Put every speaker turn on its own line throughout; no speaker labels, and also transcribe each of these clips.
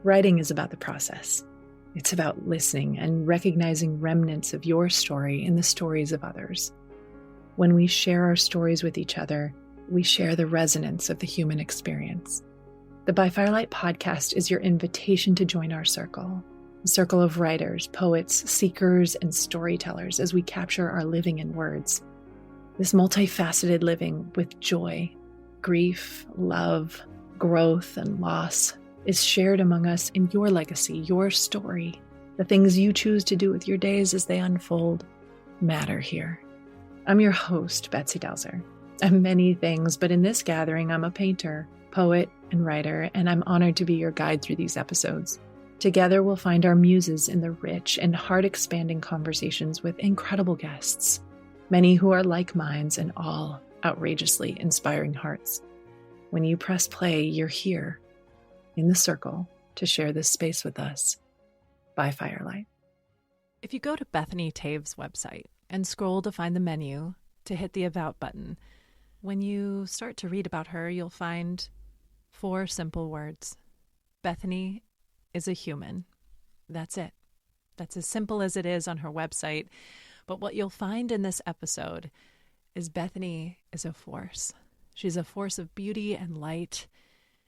Writing is about the process. It's about listening and recognizing remnants of your story in the stories of others. When we share our stories with each other, we share the resonance of the human experience. The By Firelight podcast is your invitation to join our circle, a circle of writers, poets, seekers, and storytellers as we capture our living in words. This multifaceted living with joy, grief, love, growth, and loss is shared among us in your legacy, your story. The things you choose to do with your days as they unfold matter here. I'm your host, Betsy Delzer. I'm many things, but in this gathering, I'm a painter, poet, and writer, and I'm honored to be your guide through these episodes. Together, we'll find our muses in the rich and heart-expanding conversations with incredible guests, many who are like minds and all outrageously inspiring hearts. When you press play, you're here in the circle to share this space with us. By Firelight.
If you go to Bethany Toews' website and scroll to find the menu to hit the About button, when you start to read about her, you'll find 4 simple words. Bethany is a human. That's it. That's as simple as it is on her website. But what you'll find in this episode is Bethany is a force. She's a force of beauty and light.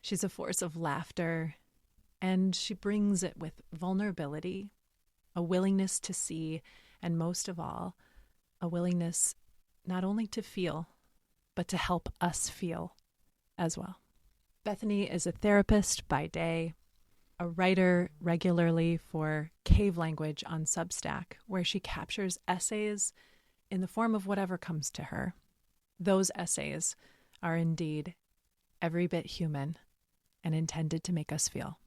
She's a force of laughter, and she brings it with vulnerability, a willingness to see, and most of all, a willingness not only to feel, but to help us feel as well. Bethany is a therapist by day, a writer regularly for Cave Language on Substack, where she captures essays in the form of whatever comes to her. Those essays are indeed every bit human and intended to make us feel.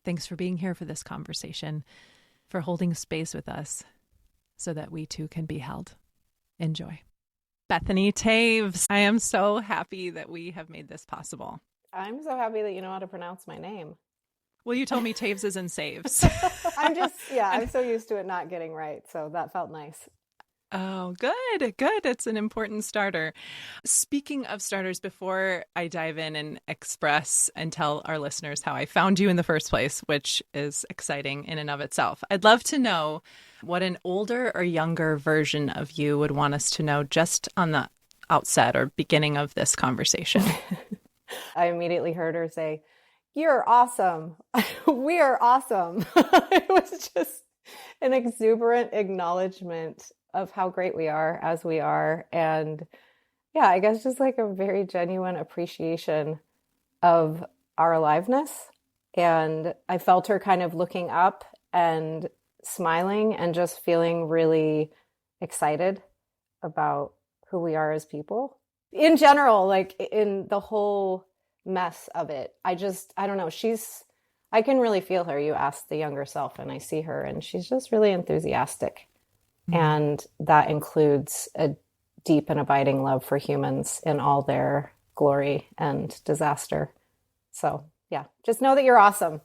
Thanks for being here for this conversation, for holding space with us so that we too can be held. Enjoy. Bethany Toews, I am so happy that we have made this possible.
I'm so happy that you know how to pronounce my name.
Well, you told me Toews isn't saves.
I'm so used to it not getting right, so that felt nice.
Oh, good. It's an important starter. Speaking of starters, before I dive in and express and tell our listeners how I found you in the first place, which is exciting in and of itself, I'd love to know what an older or younger version of you would want us to know just on the outset or beginning of this conversation.
I immediately heard her say, "You're awesome. We are awesome." It was just an exuberant acknowledgement of how great we are as we are. And yeah, I guess just like a very genuine appreciation of our aliveness. And I felt her kind of looking up and smiling and just feeling really excited about who we are as people. In general, like in the whole mess of it, I don't know. I can really feel her. You ask the younger self and I see her and she's just really enthusiastic. And that includes a deep and abiding love for humans in all their glory and disaster. So yeah, just know that you're awesome.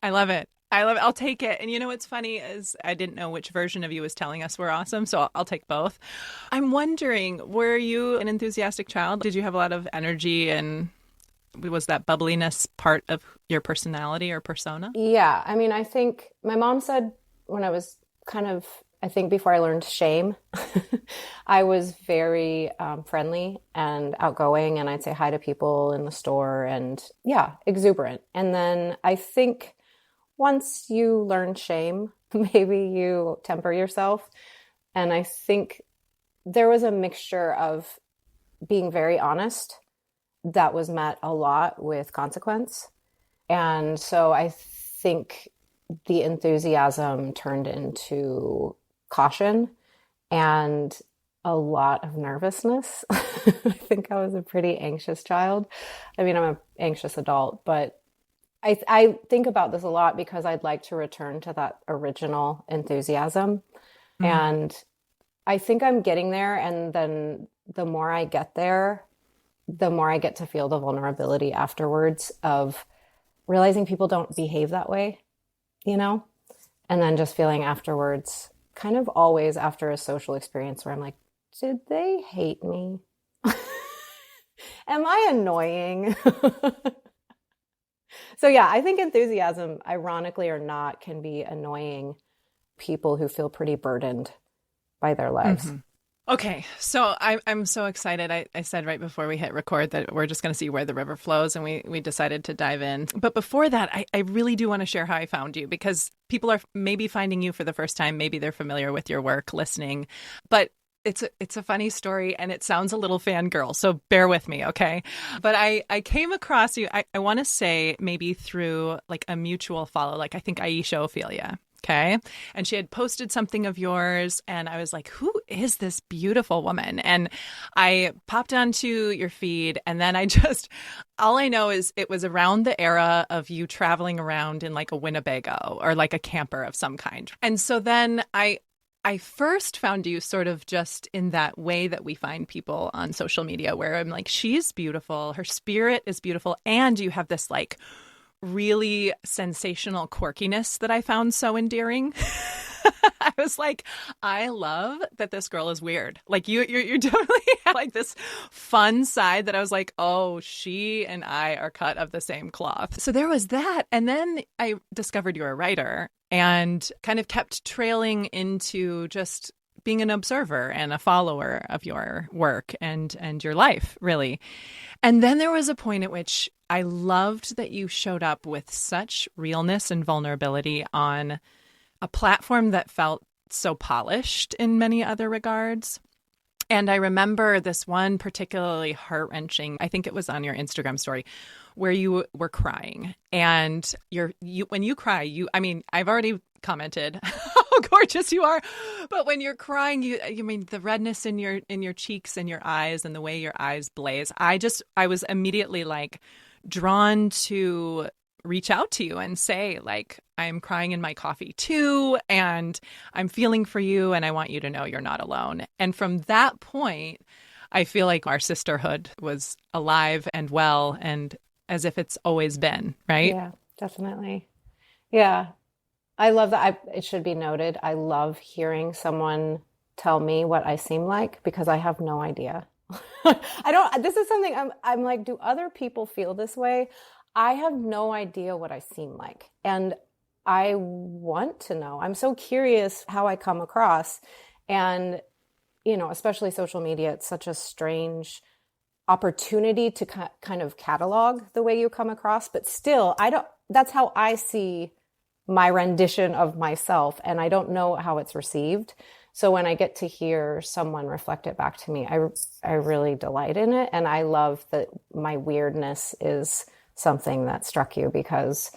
I love it. I'll take it. And you know what's funny is I didn't know which version of you was telling us we're awesome, so I'll take both. I'm wondering, were you an enthusiastic child? Did you have a lot of energy, and was that bubbliness part of your personality or persona?
Yeah. I mean, I think my mom said when I was before I learned shame, I was very friendly and outgoing, and I'd say hi to people in the store and yeah, exuberant. And then I think once you learn shame, maybe you temper yourself. And I think there was a mixture of being very honest that was met a lot with consequence. And so I think the enthusiasm turned into caution and a lot of nervousness. I think I was a pretty anxious child. I mean, I'm an anxious adult, but I think about this a lot because I'd like to return to that original enthusiasm. Mm-hmm. And I think I'm getting there. And then the more I get there, the more I get to feel the vulnerability afterwards of realizing people don't behave that way, and then just feeling afterwards, kind of always after a social experience where I'm like, did they hate me? Am I annoying? So yeah, I think enthusiasm, ironically or not, can be annoying people who feel pretty burdened by their lives.
Okay, so I'm so excited. I said right before we hit record that we're just going to see where the river flows, and we decided to dive in. But before that, I really do want to share how I found you, because people are maybe finding you for the first time. Maybe they're familiar with your work, listening. But it's a funny story, and it sounds a little fangirl, so bear with me, okay? But I came across you, I want to say maybe through like a mutual follow, like I think Aisha Ophelia. Okay. And she had posted something of yours, and I was like, who is this beautiful woman? And I popped onto your feed, and then all I know is it was around the era of you traveling around in like a Winnebago or like a camper of some kind. And so then I first found you sort of just in that way that we find people on social media, where I'm like, she's beautiful, her spirit is beautiful, and you have this like really sensational quirkiness that I found so endearing. I was like, I love that this girl is weird. Like you're definitely have like this fun side that I was like, oh, she and I are cut of the same cloth. So there was that. And then I discovered you're a writer, and kind of kept trailing into just being an observer and a follower of your work and your life, really. And then there was a point at which I loved that you showed up with such realness and vulnerability on a platform that felt so polished in many other regards. And I remember this one particularly heart-wrenching, I think it was on your Instagram story, where you were crying. And when you cry, I've already commented how gorgeous you are, but when you're crying, you mean the redness in your cheeks and your eyes and the way your eyes blaze. I was immediately like drawn to reach out to you and say, like, I'm crying in my coffee too, and I'm feeling for you, and I want you to know you're not alone. And from that point, I feel like our sisterhood was alive and well, and as if it's always been, right?
Yeah, definitely. Yeah. I love that. It should be noted, I love hearing someone tell me what I seem like, because I have no idea. This is something I'm like, do other people feel this way? I have no idea what I seem like. And I want to know. I'm so curious how I come across. And, especially social media, it's such a strange opportunity to kind of catalog the way you come across. But still, that's how I see my rendition of myself. And I don't know how it's received. So when I get to hear someone reflect it back to me, I really delight in it. And I love that my weirdness is something that struck you, because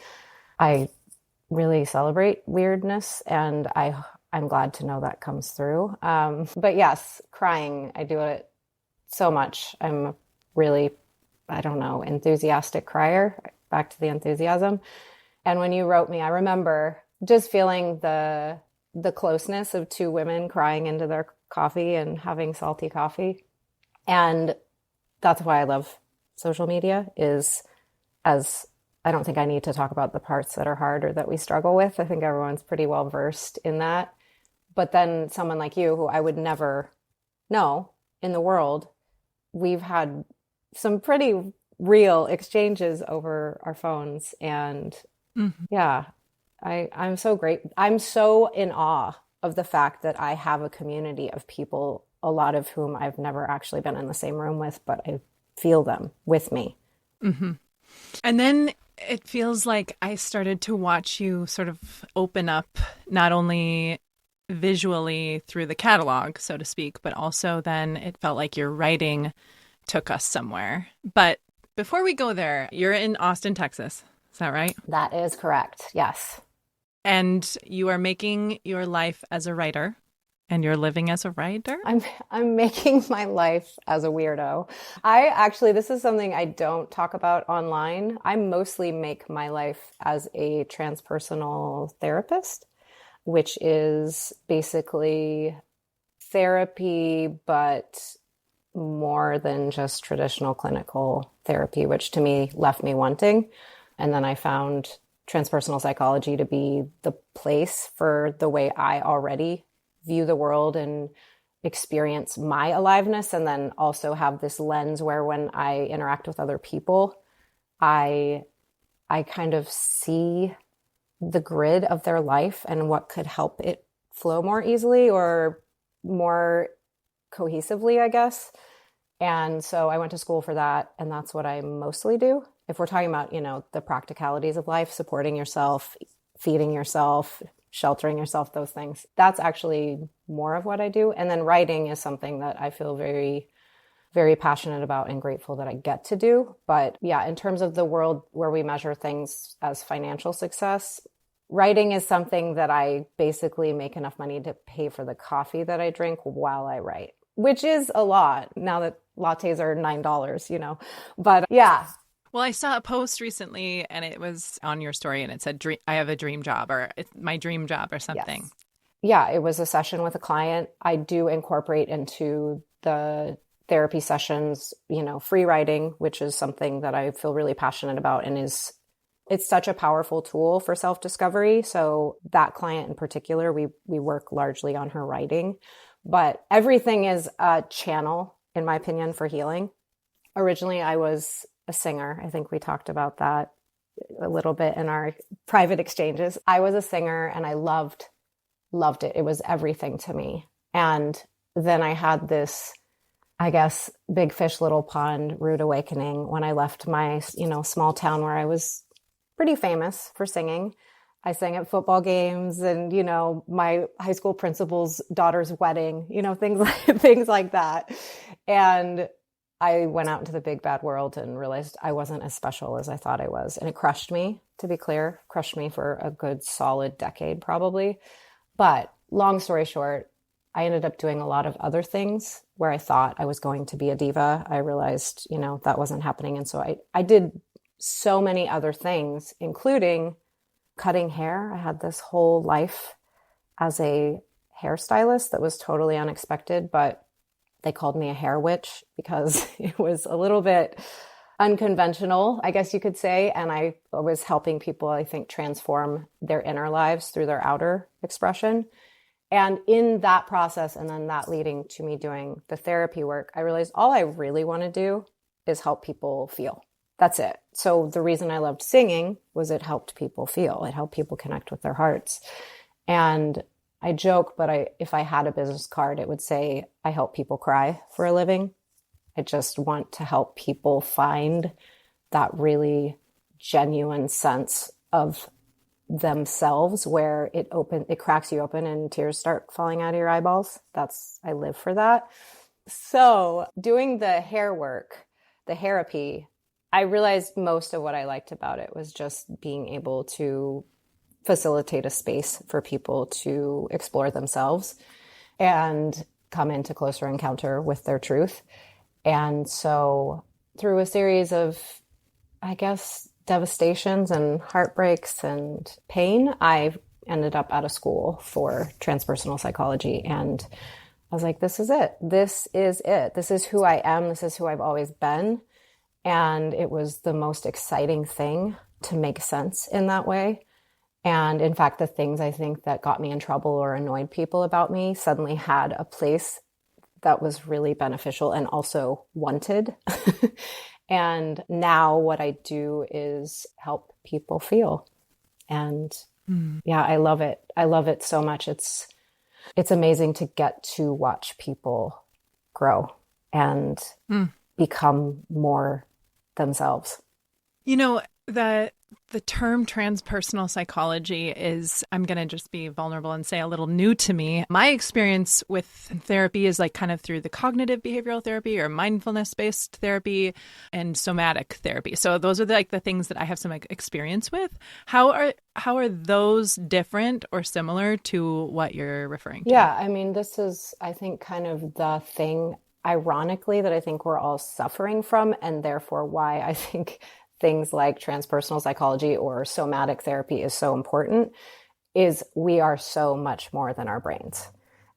I really celebrate weirdness, and I'm glad to know that comes through. But yes, crying, I do it so much. I'm really, enthusiastic crier, back to the enthusiasm. And when you wrote me, I remember just feeling the closeness of two women crying into their coffee and having salty coffee. And that's why I love social media, as I don't think I need to talk about the parts that are hard or that we struggle with. I think everyone's pretty well versed in that. But then someone like you, who I would never know in the world, we've had some pretty real exchanges over our phones. And yeah, I'm so great. I'm so in awe of the fact that I have a community of people, a lot of whom I've never actually been in the same room with, but I feel them with me.
Mm-hmm. And then it feels like I started to watch you sort of open up, not only visually through the catalog, so to speak, but also then it felt like your writing took us somewhere. But before we go there, you're in Austin, Texas. Is that right?
That is correct. Yes.
And you are making your life as a writer. And you're living as a writer?
I'm making my life as a weirdo. This is something I don't talk about online. I mostly make my life as a transpersonal therapist, which is basically therapy, but more than just traditional clinical therapy, which to me left me wanting. And then I found transpersonal psychology to be the place for the way I already view the world and experience my aliveness, and then also have this lens where when I interact with other people, I I kind of see the grid of their life and what could help it flow more easily or more cohesively, I guess. And so I went to school for that, and that's what I mostly do. If we're talking about, the practicalities of life, supporting yourself, feeding yourself, sheltering yourself, those things, that's actually more of what I do. And then writing is something that I feel very, very passionate about and grateful that I get to do. But yeah, in terms of the world where we measure things as financial success, writing is something that I basically make enough money to pay for the coffee that I drink while I write, which is a lot now that lattes are $9, but yeah.
Well, I saw a post recently and it was on your story and it said, I have a dream job, or it's my dream job or something.
Yes. Yeah, it was a session with a client. I do incorporate into the therapy sessions, free writing, which is something that I feel really passionate about and it's such a powerful tool for self-discovery. So that client in particular, we work largely on her writing, but everything is a channel, in my opinion, for healing. Originally, I was a singer. I think we talked about that a little bit in our private exchanges. I was a singer and I loved it. It was everything to me. And then I had this, I guess, big fish, little pond, rude awakening when I left my, small town where I was pretty famous for singing. I sang at football games and, my high school principal's daughter's wedding, things like that. And I went out into the big bad world and realized I wasn't as special as I thought I was. And it crushed me, to be clear, crushed me for a good solid decade probably. But long story short, I ended up doing a lot of other things where I thought I was going to be a diva. I realized, that wasn't happening. And so I did so many other things, including cutting hair. I had this whole life as a hairstylist that was totally unexpected, but they called me a hair witch because it was a little bit unconventional, I guess you could say. And I was helping people, I think, transform their inner lives through their outer expression. And in that process, and then that leading to me doing the therapy work, I realized all I really want to do is help people feel. That's it. So the reason I loved singing was it helped people feel. It helped people connect with their hearts. And I joke, but if I had a business card, it would say, I help people cry for a living. I just want to help people find that really genuine sense of themselves where it cracks you open and tears start falling out of your eyeballs. I live for that. So doing the hair work, the therapy, I realized most of what I liked about it was just being able to facilitate a space for people to explore themselves and come into closer encounter with their truth. And so through a series of, I guess, devastations and heartbreaks and pain, I ended up out of school for transpersonal psychology. And I was like, this is it. This is it. This is who I am. This is who I've always been. And it was the most exciting thing to make sense in that way. And in fact, the things I think that got me in trouble or annoyed people about me suddenly had a place that was really beneficial and also wanted. And now what I do is help people feel. And yeah, I love it. I love it so much. It's amazing to get to watch people grow and become more themselves.
The term transpersonal psychology is, I'm going to just be vulnerable and say, a little new to me. My experience with therapy is like kind of through the cognitive behavioral therapy or mindfulness-based therapy and somatic therapy. So those are the things that I have some experience with. How are those different or similar to what you're referring to?
Yeah, I mean, this is, I think, kind of the thing, ironically, that I think we're all suffering from, and therefore why I think things like transpersonal psychology or somatic therapy is so important, is we are so much more than our brains.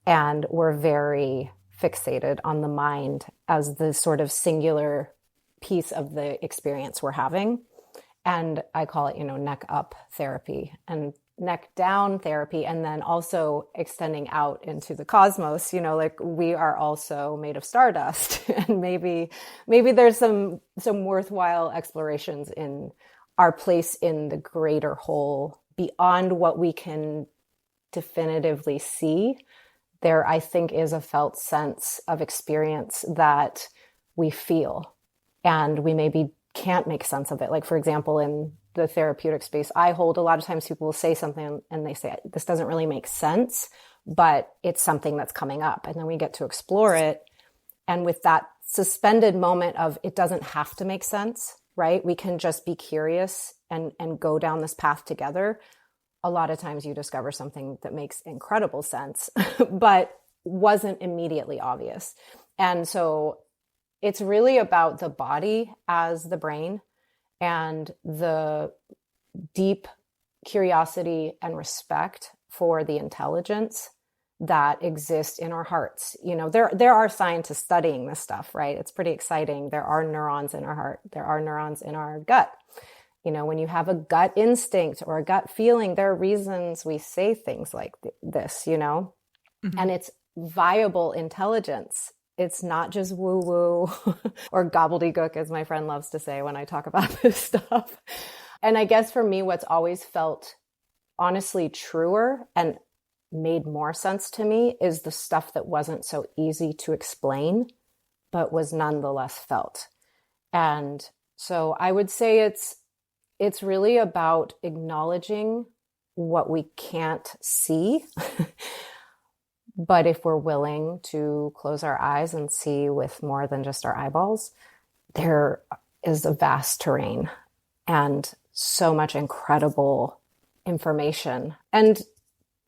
And we're very fixated on the mind as the sort of singular piece of the experience we're having. And I call it, neck up therapy and neck down therapy. And then also extending out into the cosmos, we are also made of stardust. And maybe there's some worthwhile explorations in our place in the greater whole beyond what we can definitively see. There, I think, is a felt sense of experience that we feel, and we maybe can't make sense of it. Like, for example, in the therapeutic space I hold, a lot of times people will say something and they say, this doesn't really make sense, but it's something that's coming up. And then we get to explore it. And with that suspended moment of, it doesn't have to make sense, right? We can just be curious and go down this path together. A lot of times you discover something that makes incredible sense, but wasn't immediately obvious. And so it's really about the body as the brain and the deep curiosity and respect for the intelligence that exists in our hearts. You know, there are scientists studying this stuff, right? It's pretty exciting. There are neurons in our heart. There are neurons in our gut. You know, when you have a gut instinct or a gut feeling, there are reasons we say things like this, you know, and it's viable intelligence. It's not just woo-woo or gobbledygook, as my friend loves to say when I talk about this stuff. And I guess for me, what's always felt honestly truer and made more sense to me is the stuff that wasn't so easy to explain, but was nonetheless felt. And so I would say it's really about acknowledging what we can't see. But if we're willing to close our eyes and see with more than just our eyeballs, there is a vast terrain and so much incredible information. And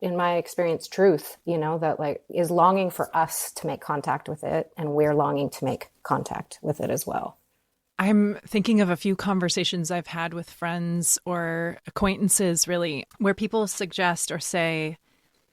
in my experience, truth, you know, that like is longing for us to make contact with it. And we're longing to make contact with it as well.
I'm thinking of a few conversations I've had with friends or acquaintances, really, where people suggest or say,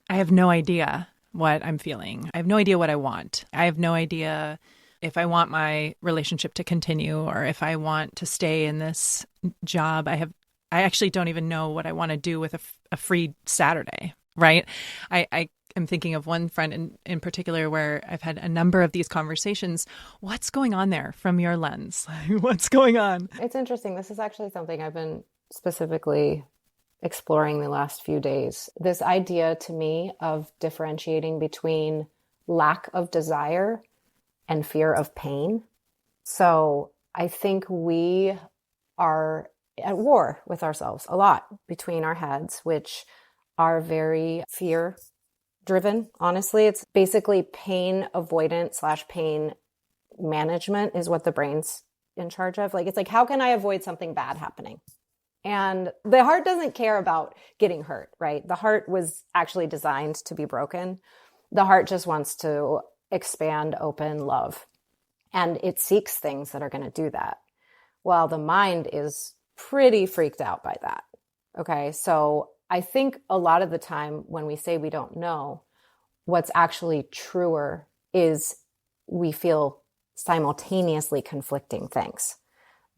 I have no idea what I'm feeling. I have no idea what I want. I have no idea if I want my relationship to continue or if I want to stay in this job. I actually don't even know what I want to do with a free Saturday, right? I am thinking of one friend in particular where I've had a number of these conversations. What's going on there from your lens? What's going on?
It's interesting. This is actually something I've been specifically exploring the last few days. This idea to me of differentiating between lack of desire and fear of pain. So I think we are at war with ourselves a lot between our heads, which are very fear driven. Honestly, it's basically pain avoidance / pain management is what the brain's in charge of. Like, it's like, how can I avoid something bad happening? And the heart doesn't care about getting hurt, right? The heart was actually designed to be broken. The heart just wants to expand, open, love. And it seeks things that are going to do that. While the mind is pretty freaked out by that. Okay. So I think a lot of the time when we say we don't know, what's actually truer is we feel simultaneously conflicting things.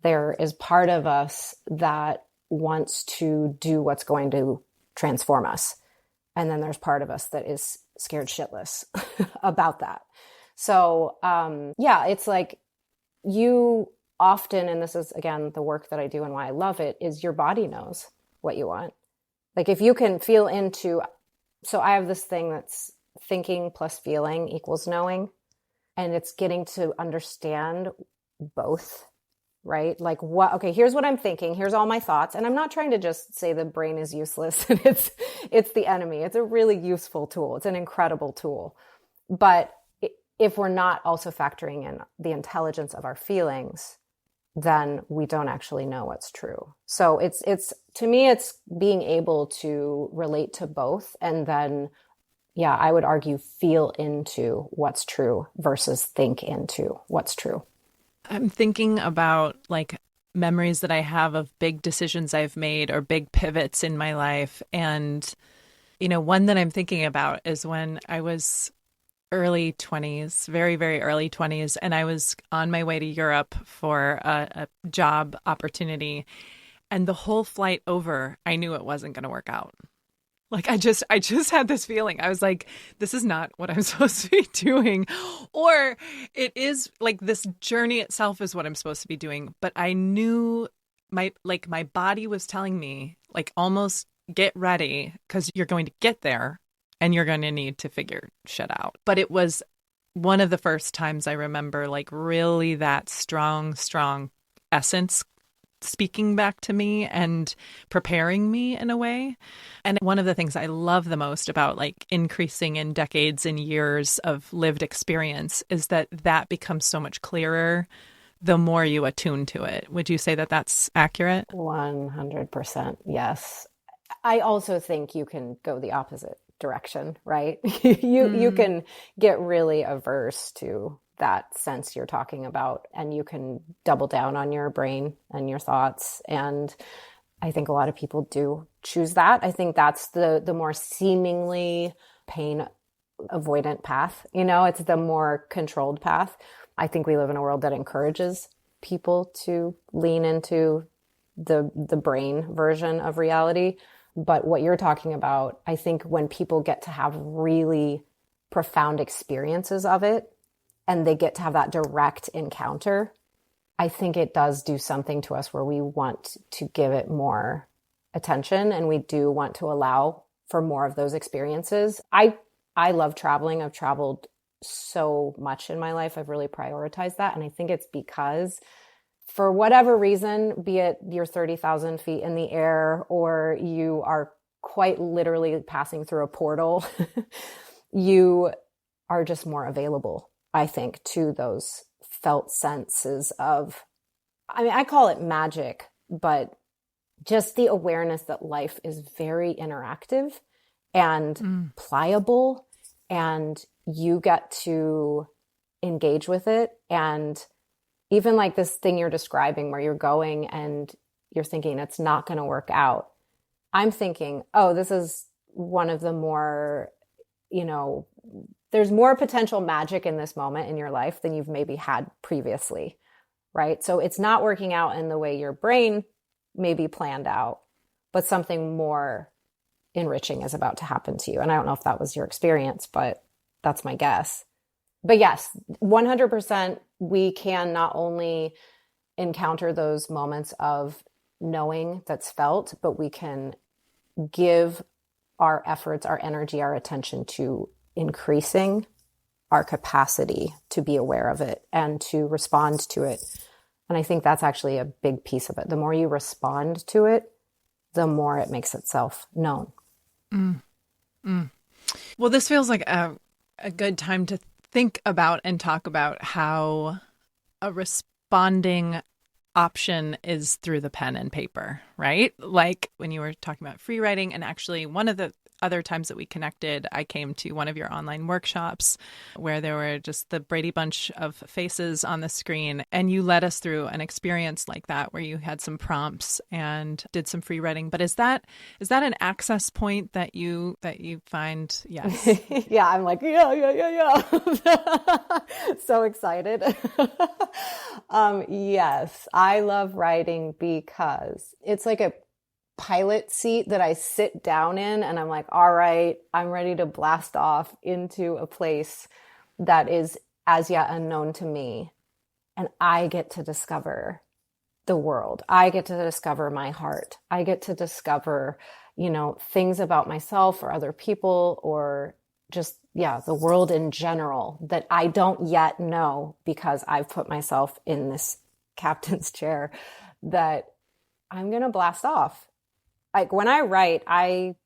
There is part of us that wants to do what's going to transform us. And then there's part of us that is scared shitless about that. So, it's like you often, and this is, again, the work that I do and why I love it, is your body knows what you want. Like if you can feel into, so I have this thing that's thinking plus feeling equals knowing. And it's getting to understand both, right? Like okay, here's what I'm thinking. Here's all my thoughts. And I'm not trying to just say the brain is useless and it's the enemy. It's a really useful tool. It's an incredible tool. But if we're not also factoring in the intelligence of our feelings, then we don't actually know what's true. So it's to me, it's being able to relate to both. And then, I would argue feel into what's true versus think into what's true.
I'm thinking about like memories that I have of big decisions I've made or big pivots in my life. And, one that I'm thinking about is when I was early 20s, very, very early 20s. And I was on my way to Europe for a job opportunity. And the whole flight over, I knew it wasn't going to work out. Like I just had this feeling. I was like, this is not what I'm supposed to be doing. Or it is like this journey itself is what I'm supposed to be doing. But I knew my body was telling me, like, almost get ready because you're going to get there and you're going to need to figure shit out. But it was one of the first times I remember, like, really that strong essence speaking back to me and preparing me in a way. And one of the things I love the most about, like, increasing in decades and years of lived experience is that becomes so much clearer the more you attune to it. Would you say that that's accurate?
100%. Yes. I also think you can go the opposite direction, right? You can get really averse to that sense you're talking about, and you can double down on your brain and your thoughts. And I think a lot of people do choose that. I think that's the more seemingly pain avoidant path. It's the more controlled path. I think we live in a world that encourages people to lean into the brain version of reality. But what you're talking about, I think when people get to have really profound experiences of it, and they get to have that direct encounter, I think it does do something to us where we want to give it more attention, and we do want to allow for more of those experiences. I love traveling. I've traveled so much in my life. I've really prioritized that. And I think it's because for whatever reason, be it you're 30,000 feet in the air or you are quite literally passing through a portal, you are just more available, I think, to those felt senses of, I call it magic, but just the awareness that life is very interactive and pliable, and you get to engage with it. And even like this thing you're describing where you're going and you're thinking it's not going to work out. I'm thinking, oh, this is one of the more, there's more potential magic in this moment in your life than you've maybe had previously, right? So it's not working out in the way your brain maybe planned out, but something more enriching is about to happen to you. And I don't know if that was your experience, but that's my guess. But yes, 100%, we can not only encounter those moments of knowing that's felt, but we can give our efforts, our energy, our attention to increasing our capacity to be aware of it and to respond to it. And I think that's actually a big piece of it. The more you respond to it, the more it makes itself known.
Well, this feels like a good time to think about and talk about how a responding option is through the pen and paper, right? Like when you were talking about free writing, and actually one of the other times that we connected, I came to one of your online workshops where there were just the Brady Bunch of faces on the screen. And you led us through an experience like that where you had some prompts and did some free writing. But is that an access point that you find? Yes.
Yeah, I'm like, yeah. So excited. Yes, I love writing because it's like a pilot seat that I sit down in and I'm like, all right, I'm ready to blast off into a place that is as yet unknown to me. And I get to discover the world. I get to discover my heart. I get to discover, things about myself or other people or just, the world in general that I don't yet know because I've put myself in this captain's chair that I'm going to blast off. Like when I write, I'm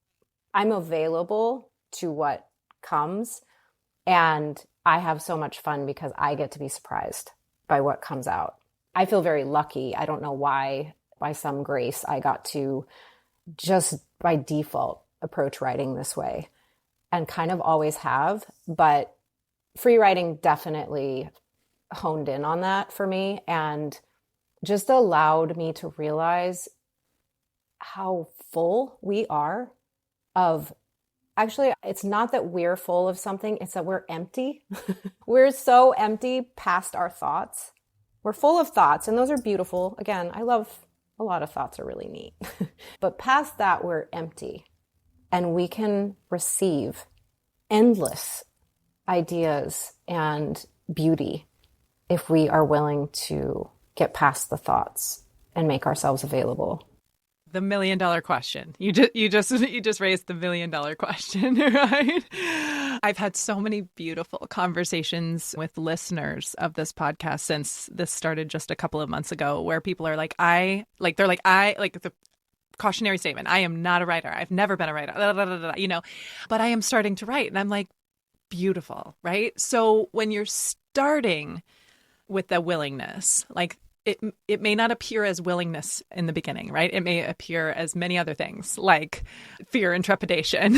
available to what comes, and I have so much fun because I get to be surprised by what comes out. I feel very lucky. I don't know why, by some grace, I got to just by default approach writing this way and kind of always have, but free writing definitely honed in on that for me and just allowed me to realize how full we are of, actually, it's not that we're full of something, it's that we're empty. We're so empty past our thoughts. We're full of thoughts, and those are beautiful. Again, I love a lot of thoughts are really neat. But past that, we're empty, and we can receive endless ideas and beauty if we are willing to get past the thoughts and make ourselves available.
The $1 million question. You just raised the $1 million question, right? I've had so many beautiful conversations with listeners of this podcast since this started just a couple of months ago, where people are like, the cautionary statement, I am not a writer. I've never been a writer, but I am starting to write. And I'm like, beautiful, right? So when you're starting with the willingness, like, it may not appear as willingness in the beginning, right? It may appear as many other things, like fear and trepidation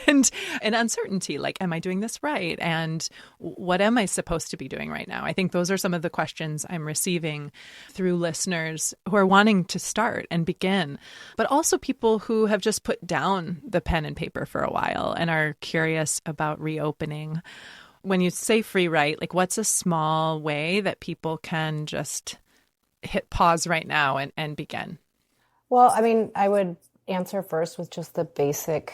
and uncertainty, like, am I doing this right? And what am I supposed to be doing right now? I think those are some of the questions I'm receiving through listeners who are wanting to start and begin, but also people who have just put down the pen and paper for a while and are curious about reopening. When you say free write, like, what's a small way that people can just hit pause right now and begin?
Well, I mean, I would answer first with just the basic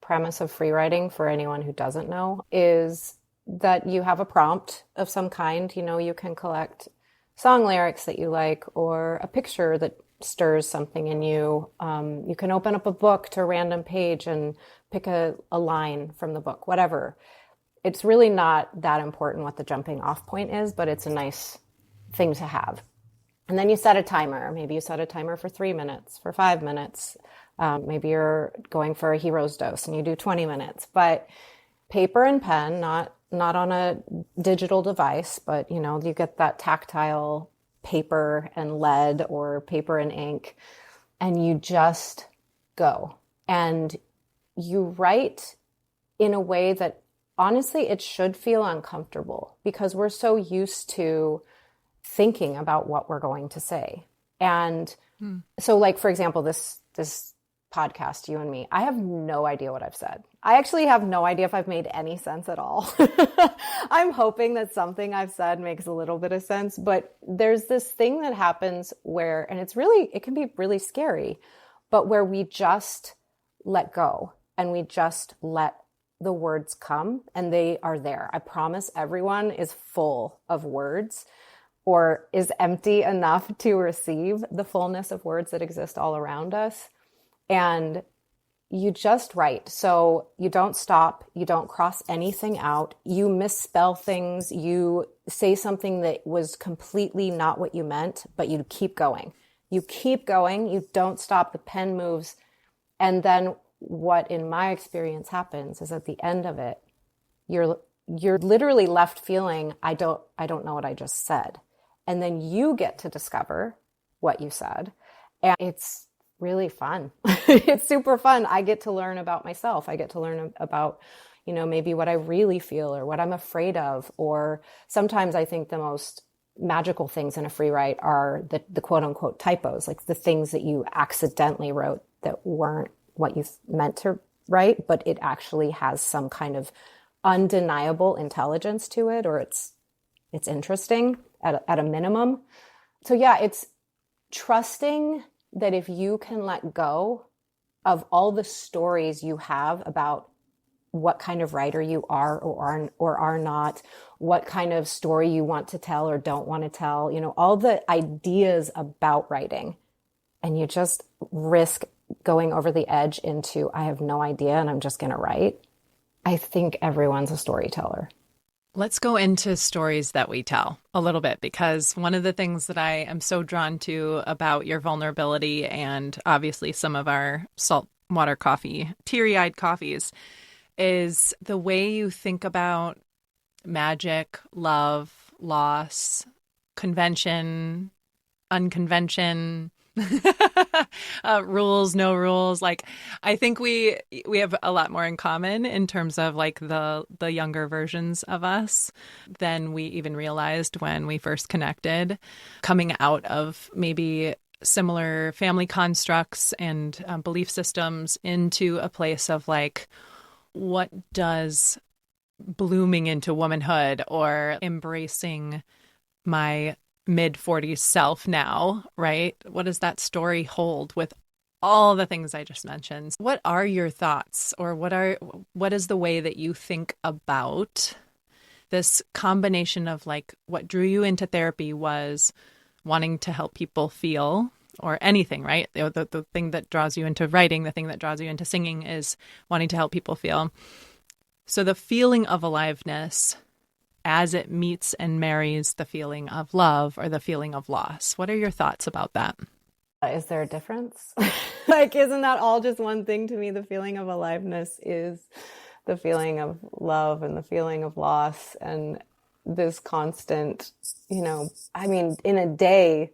premise of free writing for anyone who doesn't know, is that you have a prompt of some kind. You can collect song lyrics that you like, or a picture that stirs something in you. You can open up a book to a random page and pick a line from the book, whatever. It's really not that important what the jumping off point is, but it's a nice thing to have. And then you set a timer. Maybe you set a timer for 3 minutes, for 5 minutes. Maybe you're going for a hero's dose and you do 20 minutes. But paper and pen, not on a digital device, but you get that tactile paper and lead or paper and ink, and you just go. And you write in a way that honestly it should feel uncomfortable, because we're so used to thinking about what we're going to say. And so, like, for example, this podcast, you and me, I have no idea what I've said. I actually have no idea if I've made any sense at all. I'm hoping that something I've said makes a little bit of sense, but there's this thing that happens where, and it can be really scary, but where we just let go and we just let the words come, and they are there. I promise everyone is full of words, or is empty enough to receive the fullness of words that exist all around us. And you just write. So you don't stop. You don't cross anything out. You misspell things. You say something that was completely not what you meant, but you keep going. You keep going. You don't stop. The pen moves. And then what, in my experience, happens is at the end of it, you're literally left feeling, I don't know what I just said. And then you get to discover what you said. And it's really fun. It's super fun. I get to learn about myself. I get to learn about, maybe what I really feel or what I'm afraid of. Or sometimes I think the most magical things in a free write are the quote unquote typos, like the things that you accidentally wrote that weren't what you meant to write, but it actually has some kind of undeniable intelligence to it, or it's interesting at a minimum. So yeah, it's trusting that if you can let go of all the stories you have about what kind of writer you are or are not, what kind of story you want to tell or don't want to tell, all the ideas about writing, and you just risk going over the edge into, I have no idea and I'm just going to write. I think everyone's a storyteller.
Let's go into stories that we tell a little bit, because one of the things that I am so drawn to about your vulnerability, and obviously some of our saltwater coffee, teary-eyed coffees, is the way you think about magic, love, loss, convention, unconvention, rules, no rules. Like, I think we have a lot more in common in terms of like the younger versions of us than we even realized when we first connected, coming out of maybe similar family constructs and belief systems into a place of like, what does blooming into womanhood or embracing my mid-40s self now, right? What does that story hold with all the things I just mentioned? What are your thoughts, or what is the way that you think about this combination of like what drew you into therapy was wanting to help people feel or anything, right? The thing that draws you into writing, the thing that draws you into singing is wanting to help people feel. So the feeling of aliveness as it meets and marries the feeling of love or the feeling of loss. What are your thoughts about that?
Is there a difference? Like, isn't that all just one thing to me? The feeling of aliveness is the feeling of love and the feeling of loss and this constant, I mean, in a day,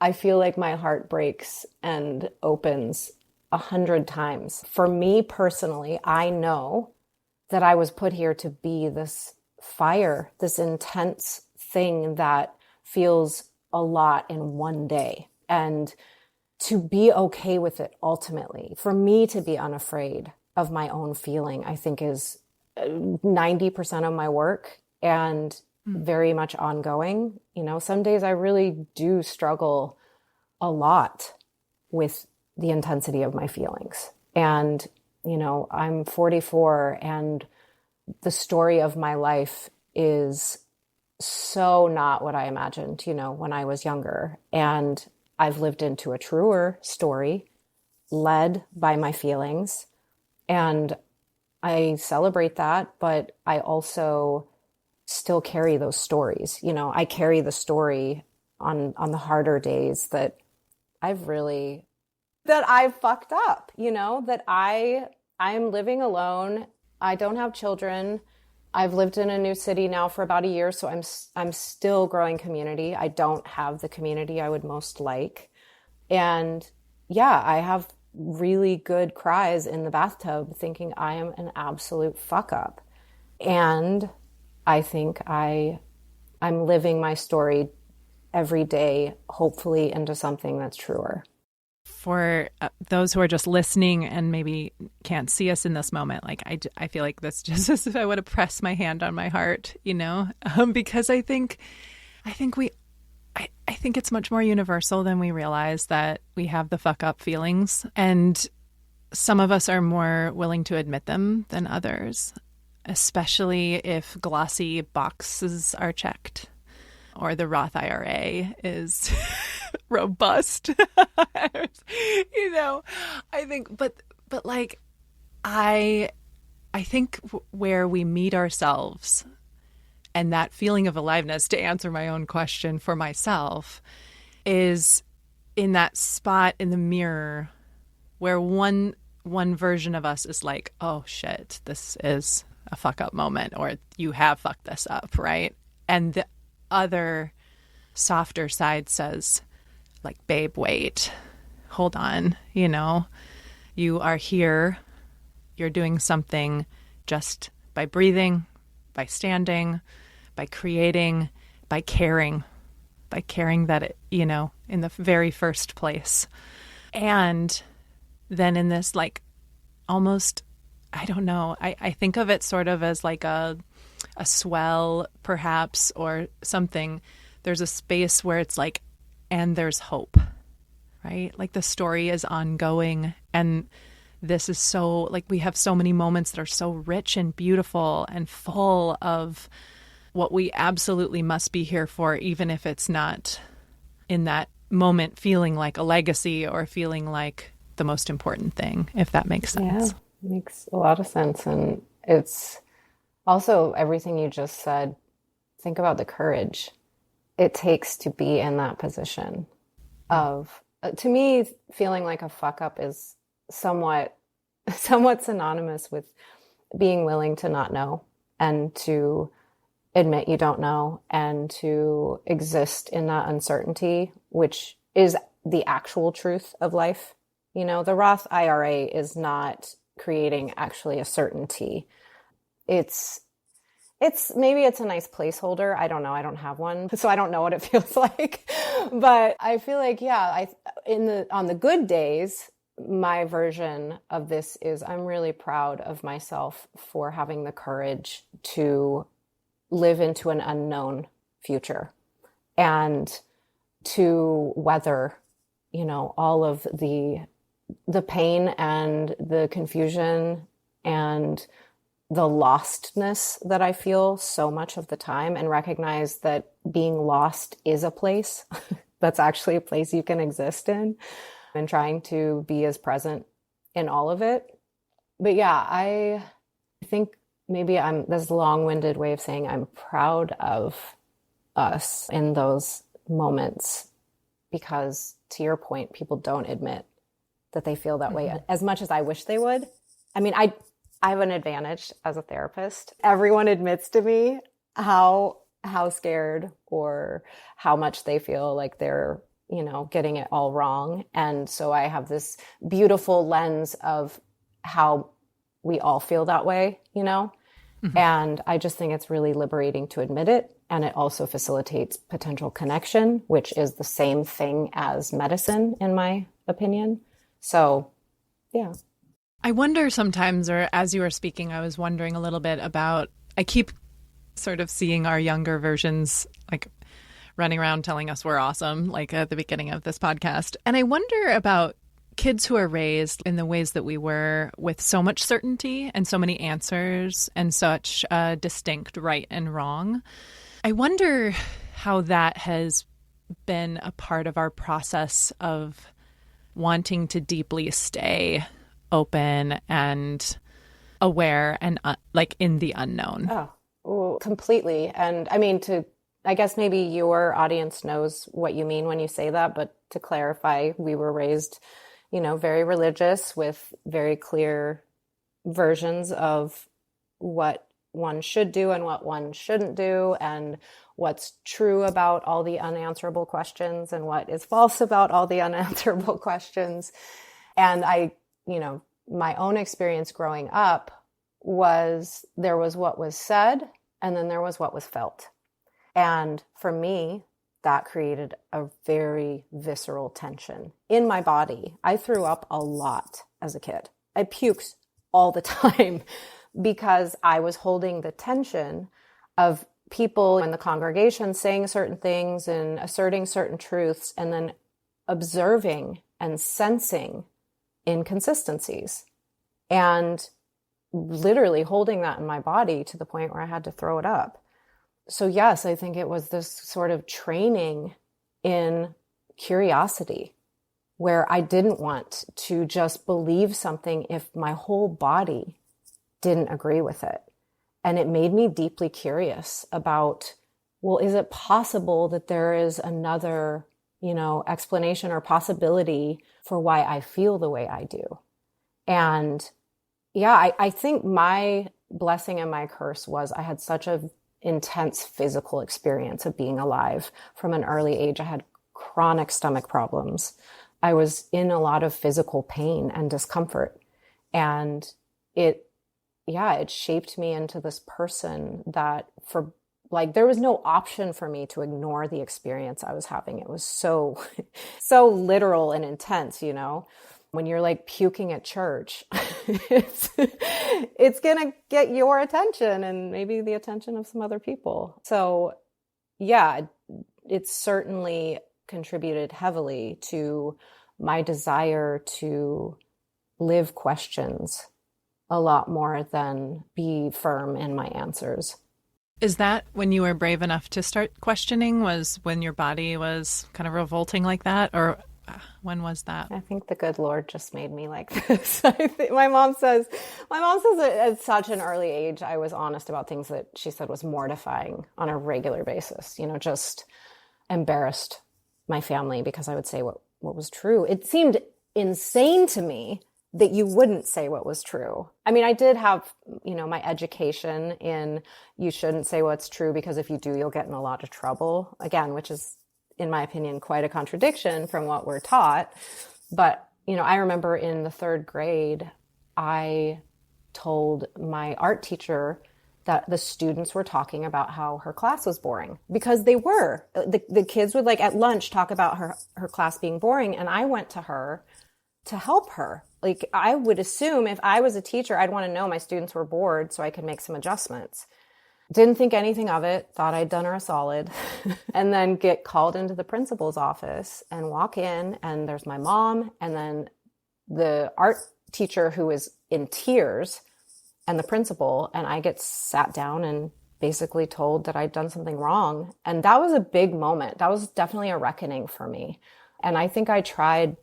I feel like my heart breaks and opens 100 times. For me personally, I know that I was put here to be this fire, this intense thing that feels a lot in one day. And to be okay with it ultimately, for me to be unafraid of my own feeling, I think is 90% of my work and very much ongoing. Some days I really do struggle a lot with the intensity of my feelings. And, I'm 44 and the story of my life is so not what I imagined, when I was younger. And I've lived into a truer story led by my feelings. And I celebrate that, but I also still carry those stories. I carry the story on the harder days that I've fucked up, that I'm living alone. I don't have children. I've lived in a new city now for about a year, so I'm still growing community. I don't have the community I would most like. And yeah, I have really good cries in the bathtub thinking I am an absolute fuck up. And I think I'm living my story every day, hopefully into something that's truer.
For those who are just listening and maybe can't see us in this moment, like I feel like that's just as if I would have pressed my hand on my heart, because I think it's much more universal than we realize that we have the fuck up feelings, and some of us are more willing to admit them than others, especially if glossy boxes are checked or the Roth IRA is robust. I think, but like, I think where we meet ourselves and that feeling of aliveness, to answer my own question for myself, is in that spot in the mirror where one version of us is like, oh shit, this is a fuck up moment, or you have fucked this up, right? And the other softer side says, like, babe, wait, hold on, you are here, you're doing something just by breathing, by standing, by creating, by caring that it, in the very first place. And then in this, like, almost, I don't know, I think of it sort of as like a swell perhaps, or something. There's a space where it's like, and there's hope, right? Like the story is ongoing, and this is so, like, we have so many moments that are so rich and beautiful and full of what we absolutely must be here for, even if it's not in that moment feeling like a legacy or feeling like the most important thing, if that makes sense.
Yeah, makes a lot of sense. And it's also everything you just said. Think about the courage it takes to be in that position of, to me, feeling like a fuck up is somewhat synonymous with being willing to not know and to admit you don't know and to exist in that uncertainty, which is the actual truth of life. The Roth IRA is not creating actually a certainty. It's maybe it's a nice placeholder. I don't know. I don't have one, so I don't know what it feels like. But I feel like, yeah, on the good days, my version of this is I'm really proud of myself for having the courage to live into an unknown future and to weather, all of the pain and the confusion and the lostness that I feel so much of the time, and recognize that being lost is a place that's actually a place you can exist in, and trying to be as present in all of it. But yeah, I think maybe this long-winded way of saying I'm proud of us in those moments, because to your point, people don't admit that they feel that way as much as I wish they would. I mean, I have an advantage as a therapist. Everyone admits to me how scared or how much they feel like they're, getting it all wrong. And so I have this beautiful lens of how we all feel that way, And I just think it's really liberating to admit it. And it also facilitates potential connection, which is the same thing as medicine, in my opinion. So, yeah.
I wonder sometimes, or as you were speaking, I was wondering a little bit about, I keep sort of seeing our younger versions like running around telling us we're awesome, like at the beginning of this podcast. And I wonder about kids who are raised in the ways that we were, with so much certainty and so many answers and such distinct right and wrong. I wonder how that has been a part of our process of wanting to deeply stay open and aware and like in the unknown.
Oh, completely. And I mean, I guess maybe your audience knows what you mean when you say that, but to clarify, we were raised, very religious with very clear versions of what one should do and what one shouldn't do, and what's true about all the unanswerable questions and what is false about all the unanswerable questions. And my own experience growing up was there was what was said, and then there was what was felt. And for me, that created a very visceral tension in my body. I threw up a lot as a kid. I puked all the time because I was holding the tension of people in the congregation saying certain things and asserting certain truths, and then observing and sensing inconsistencies, and literally holding that in my body to the point where I had to throw it up. So yes, I think it was this sort of training in curiosity, where I didn't want to just believe something if my whole body didn't agree with it. And it made me deeply curious about, well, is it possible that there is another, explanation or possibility for why I feel the way I do? And yeah, I think my blessing and my curse was I had such a intense physical experience of being alive from an early age. I had chronic stomach problems. I was in a lot of physical pain and discomfort. And it shaped me into this person that there was no option for me to ignore the experience I was having. It was so, so literal and intense, When you're like puking at church, it's going to get your attention and maybe the attention of some other people. So yeah, it certainly contributed heavily to my desire to live questions a lot more than be firm in my answers.
Is that when you were brave enough to start questioning, was when your body was kind of revolting like that? Or when was that?
I think the good Lord just made me like this. I think my mom says at such an early age, I was honest about things that she said was mortifying on a regular basis, just embarrassed my family because I would say what was true. It seemed insane to me that you wouldn't say what was true. I mean, I did have, my education in you shouldn't say what's true because if you do, you'll get in a lot of trouble. Again, which is, in my opinion, quite a contradiction from what we're taught. But, I remember in the third grade, I told my art teacher that the students were talking about how her class was boring, because they were. The kids would at lunch talk about her class being boring. And I went to her to help her. I would assume if I was a teacher, I'd want to know my students were bored so I could make some adjustments. Didn't think anything of it, thought I'd done her a solid, and then get called into the principal's office and walk in, and there's my mom, and then the art teacher who is in tears, and the principal, and I get sat down and basically told that I'd done something wrong. And that was a big moment. That was definitely a reckoning for me. And I think I tried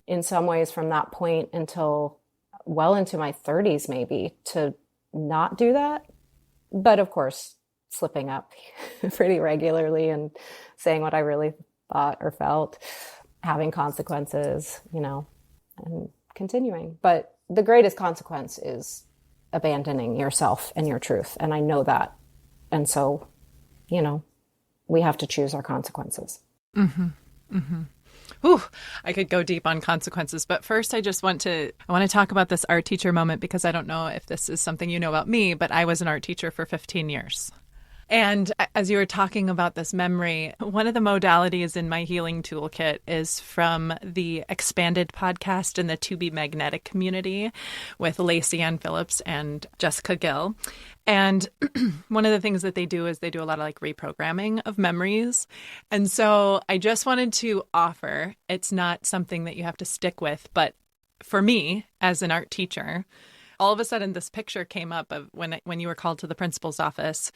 in some ways from that point until well into my 30s, maybe, to not do that. But of course, slipping up pretty regularly and saying what I really thought or felt, having consequences, and continuing. But the greatest consequence is abandoning yourself and your truth. And I know that. And so, we have to choose our consequences.
Mm-hmm. Mm-hmm. Ooh, I could go deep on consequences, but first I want to talk about this art teacher moment, because I don't know if this is something you know about me, but I was an art teacher for 15 years. And as you were talking about this memory, one of the modalities in my healing toolkit is from the Expanded podcast in the To Be Magnetic community with Lacey Ann Phillips and Jessica Gale. And one of the things that they do is they do a lot of like reprogramming of memories. And so I just wanted to offer, it's not something that you have to stick with, but for me as an art teacher, all of a sudden this picture came up of when you were called to the principal's office.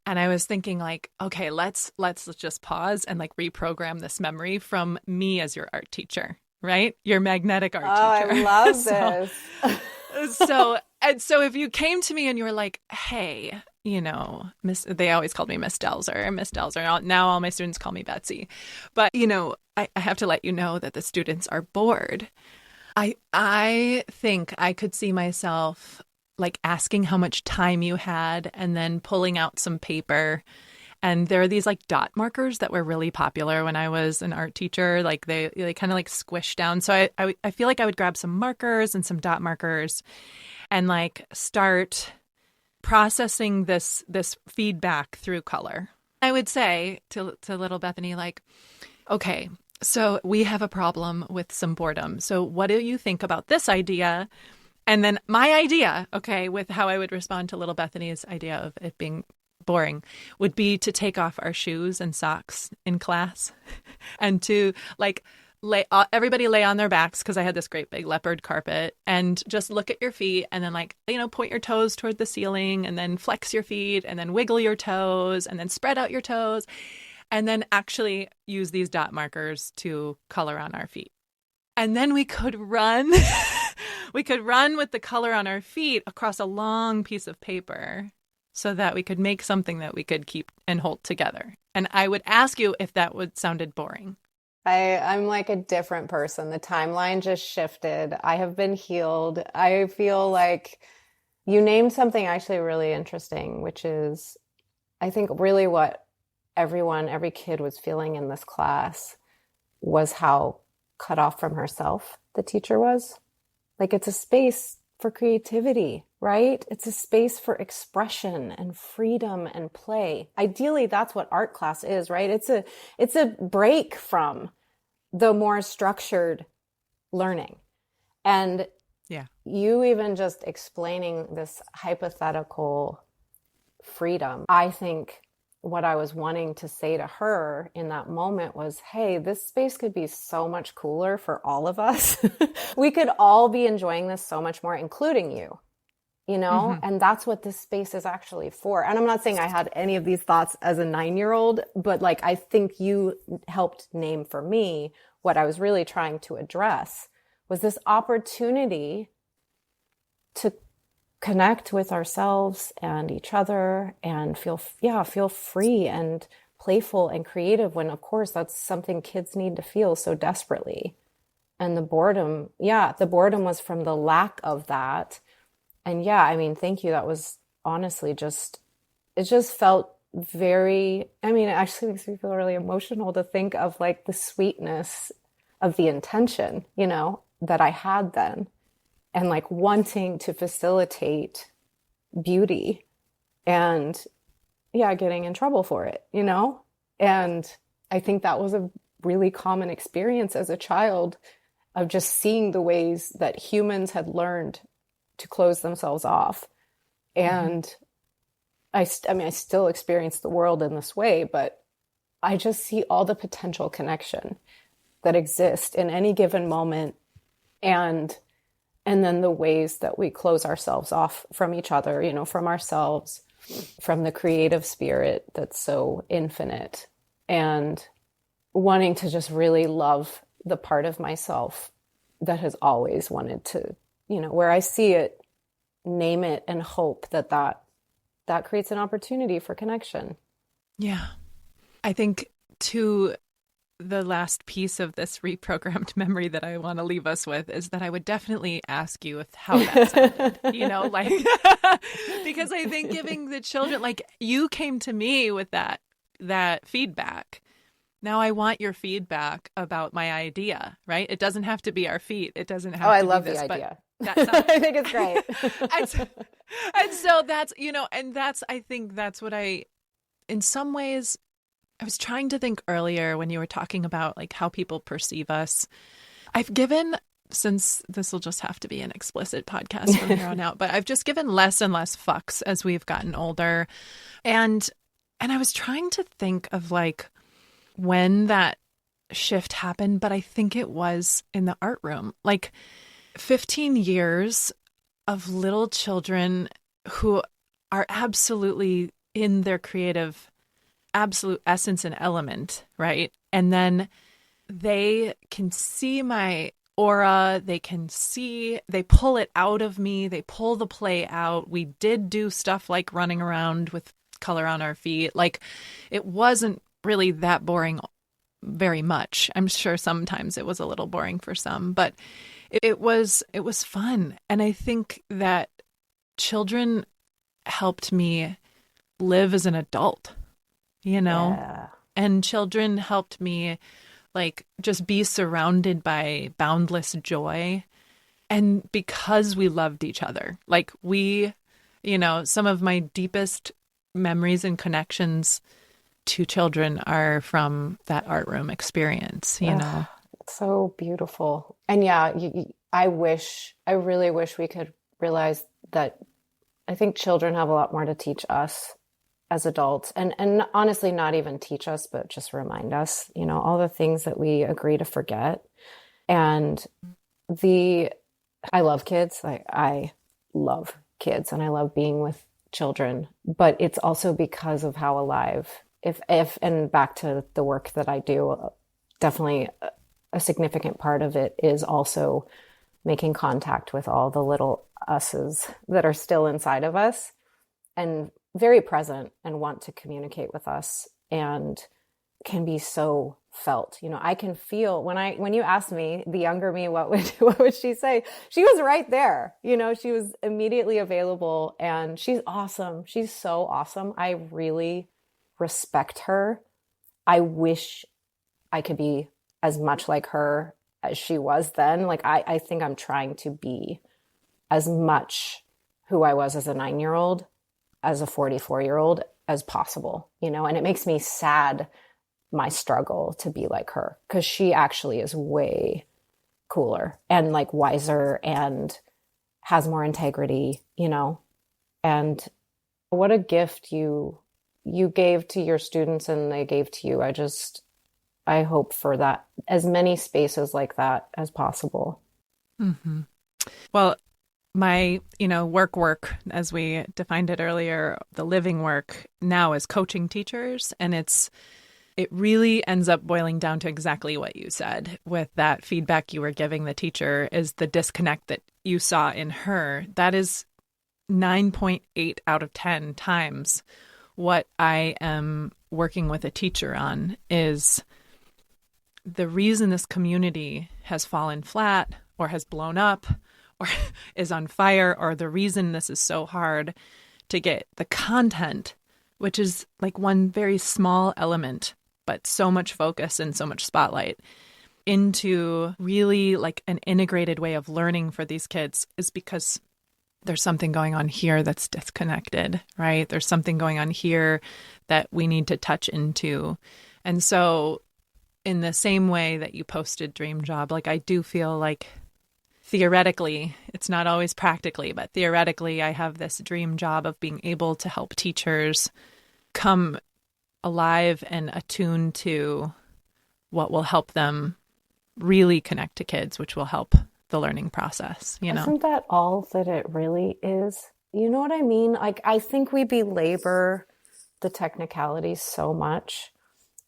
And I was thinking like, okay, let's just pause and like reprogram this memory from me as your art teacher, right? Your magnetic art teacher.
I love this.
So if you came to me and you were like, hey, they always called me Miss Delzer. Now all my students call me Betsy. But, I have to let you know that the students are bored. I think I could see myself like asking how much time you had and then pulling out some paper. And there are these like dot markers that were really popular when I was an art teacher. Like they kind of like squish down. So I feel like I would grab some markers and some dot markers and like start processing this feedback through color. I would say to little Bethany, like, okay, so we have a problem with some boredom. So what do you think about this idea? And then my idea, okay, with how I would respond to little Bethany's idea of it being boring would be to take off our shoes and socks in class and to like everybody lay on their backs, because I had this great big leopard carpet, and just look at your feet and then like, point your toes toward the ceiling and then flex your feet and then wiggle your toes and then spread out your toes. And then actually use these dot markers to color on our feet. And then we could run. We could run with the color on our feet across a long piece of paper so that we could make something that we could keep and hold together. And I would ask you if that sounded boring.
I'm like a different person. The timeline just shifted. I have been healed. I feel like you named something actually really interesting, which is, I think, really what every kid was feeling in this class was how cut off from herself the teacher was. Like, it's a space for creativity, right? It's a space for expression and freedom and play. Ideally, that's what art class is, right? It's a break from the more structured learning. And
yeah,
you even just explaining this hypothetical freedom, I think what I was wanting to say to her in that moment was, hey, this space could be so much cooler for all of us. We could all be enjoying this so much more, including you,
Mm-hmm.
And that's what this space is actually for. And I'm not saying I had any of these thoughts as a 9-year-old, but like, I think you helped name for me what I was really trying to address was this opportunity to connect with ourselves and each other and feel free and playful and creative, when of course that's something kids need to feel so desperately. And the boredom was from the lack of that. And thank you. That was honestly it just felt very, it actually makes me feel really emotional to think of like the sweetness of the intention, that I had then. And like wanting to facilitate beauty and getting in trouble for it, And I think that was a really common experience as a child of just seeing the ways that humans had learned to close themselves off. And I still experience the world in this way, but I just see all the potential connection that exists in any given moment. And then the ways that we close ourselves off from each other, from ourselves. from the creative spirit that's so infinite, and wanting to just really love the part of myself that has always wanted to, where I see it, name it, and hope that creates an opportunity for connection.
Yeah. I think to the last piece of this reprogrammed memory that I want to leave us with is that I would definitely ask you how that sounded, because I think giving the children, you came to me with that feedback. Now I want your feedback about my idea, right? It doesn't have to be our feet. It doesn't have to
I
be
love
this,
the idea.
That sounds...
I think it's great.
and so that's, I think that's what in some ways, I was trying to think earlier when you were talking about how people perceive us. I've given, since this will just have to be an explicit podcast from here on out, but I've just given less and less fucks as we've gotten older. And I was trying to think of when that shift happened, but I think it was in the art room. 15 years of little children who are absolutely in their creative absolute essence and element, right? And then they can see my aura, they pull it out of me, they pull the play out. We did do stuff like running around with color on our feet. It wasn't really that boring very much. I'm sure sometimes it was a little boring for some, but it was fun. And I think that children helped me live as an adult.
Yeah.
And children helped me just be surrounded by boundless joy. And because we loved each other, some of my deepest memories and connections to children are from that art room experience,
It's so beautiful. And yeah, I really wish we could realize that. I think children have a lot more to teach us as adults, and honestly, not even teach us, but just remind us, all the things that we agree to forget. And I love kids. I love kids and I love being with children, but it's also because of how alive, and back to the work that I do, definitely a significant part of it is also making contact with all the little us's that are still inside of us and very present and want to communicate with us and can be so felt. I can feel when you asked me, the younger me, what would she say? She was right there. She was immediately available, and she's awesome. She's so awesome. I really respect her. I wish I could be as much like her as she was then. I think I'm trying to be as much who I was as a 9-year-old, as a 44-year-old as possible, and it makes me sad, my struggle to be like her, because she actually is way cooler and wiser and has more integrity, and what a gift you gave to your students and they gave to you. I hope for that, as many spaces like that as possible.
Mm-hmm. Well, my, work, as we defined it earlier, the living work now is coaching teachers. And it really ends up boiling down to exactly what you said with that feedback you were giving the teacher is the disconnect that you saw in her. That is 9.8 out of 10 times what I am working with a teacher on is the reason this community has fallen flat or has blown up or is on fire, or the reason this is so hard to get the content, which is one very small element, but so much focus and so much spotlight into really an integrated way of learning for these kids, is because there's something going on here that's disconnected, right? There's something going on here that we need to touch into. And so in the same way that you posted Dream Job, I do feel theoretically, it's not always practically, but theoretically, I have this dream job of being able to help teachers come alive and attuned to what will help them really connect to kids, which will help the learning process,
Isn't that all that it really is? you know what I mean? Like, I think we belabor the technicalities so much,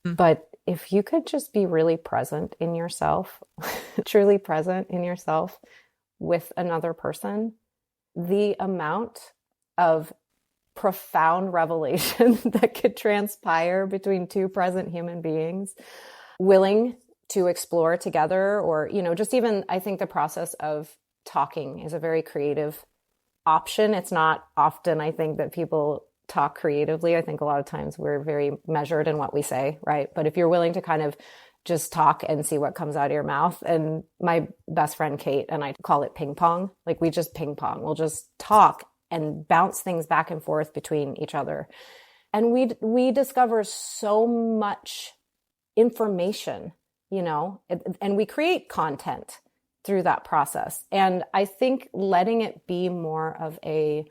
but if you could just be really present in yourself, truly present in yourself with another person, the amount of profound revelation that could transpire between two present human beings willing to explore together, or, you know, just even, I think the process of talking is a very creative option. It's not often, I think, that people talk creatively. I think a lot of times we're very measured in what we say, right? But if you're willing to kind of just talk and see what comes out of your mouth. And my best friend, Kate, and I call it ping pong. Like, we just ping pong. We'll just talk and bounce things back and forth between each other. And we discover so much information, you know, and we create content through that process. And I think letting it be more of a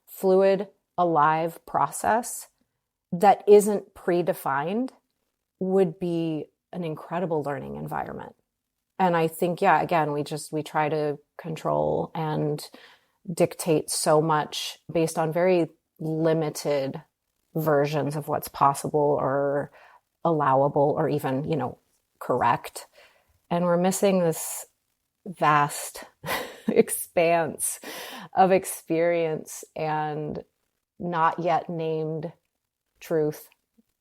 fluid, alive process that isn't predefined would be an incredible learning environment. And I think, yeah, again, we try to control and dictate so much based on very limited versions of what's possible or allowable or even, you know, correct. And we're missing this vast expanse of experience and not yet named truth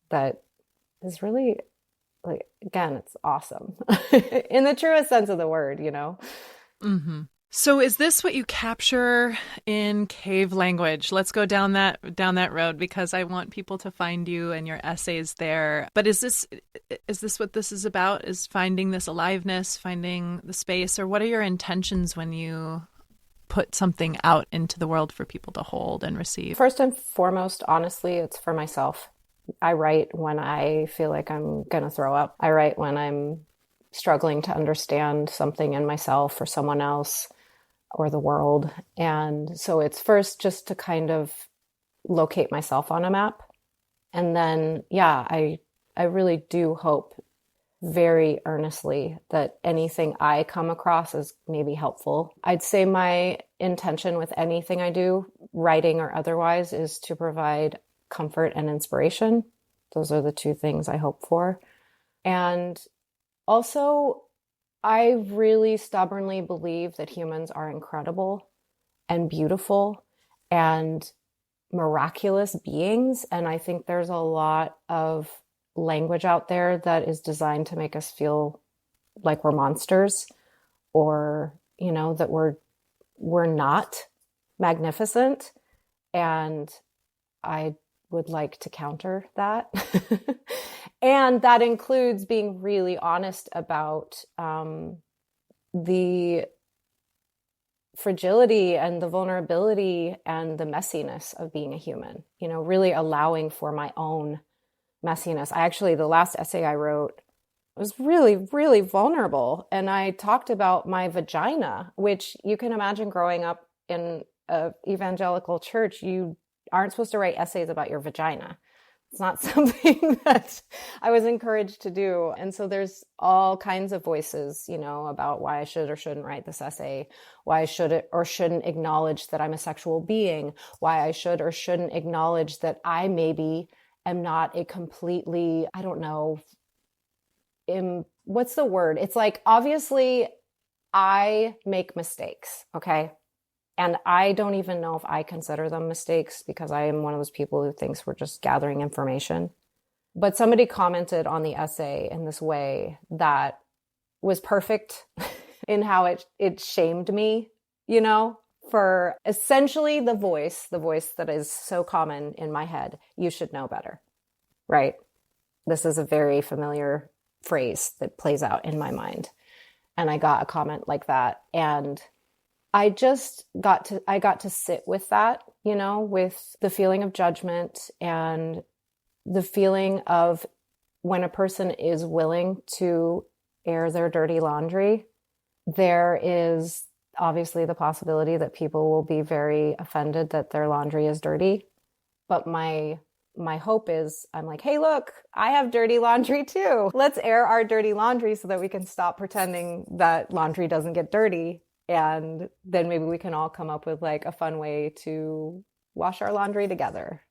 that is really, like, again, it's awesome in the truest sense of the word, you know?
Mm-hmm. So is this what you capture in cave language? Let's go down that road, because I want people to find you and your essays there. But is this what this is about? Is finding this aliveness, finding the space, or what are your intentions when you put something out into the world for people to hold and receive?
First and foremost, honestly, it's for myself. I write when I feel like I'm going to throw up. I write when I'm struggling to understand something in myself or someone else or the world. And so it's first just to kind of locate myself on a map. And then, yeah, I really do hope very earnestly that anything I come across is maybe helpful. I'd say my intention with anything I do, writing or otherwise, is to provide comfort and inspiration. Those are the two things I hope for. And also, I really stubbornly believe that humans are incredible and beautiful and miraculous beings. And I think there's a lot of language out there that is designed to make us feel like we're monsters, or, you know, that we're not magnificent. And I would like to counter that. And that includes being really honest about the fragility and the vulnerability and the messiness of being a human, you know, really allowing for my own messiness. The last essay I wrote was really, really vulnerable. And I talked about my vagina, which you can imagine growing up in an evangelical church, you aren't supposed to write essays about your vagina. It's not something that I was encouraged to do. And so there's all kinds of voices, you know, about why I should or shouldn't write this essay, why I should or shouldn't acknowledge that I'm a sexual being, why I should or shouldn't acknowledge that I maybe am not a completely, I don't know, what's the word? It's like, obviously I make mistakes, okay? And I don't even know if I consider them mistakes, because I am one of those people who thinks we're just gathering information. But somebody commented on the essay in this way that was perfect in how it shamed me, you know, for essentially the voice that is so common in my head. You should know better, right? This is a very familiar phrase that plays out in my mind. And I got a comment like that. And I got to sit with that, you know, with the feeling of judgment and the feeling of when a person is willing to air their dirty laundry, there is obviously the possibility that people will be very offended that their laundry is dirty. But my hope is, I'm like, hey, look, I have dirty laundry too. Let's air our dirty laundry so that we can stop pretending that laundry doesn't get dirty. And then maybe we can all come up with like a fun way to wash our laundry together.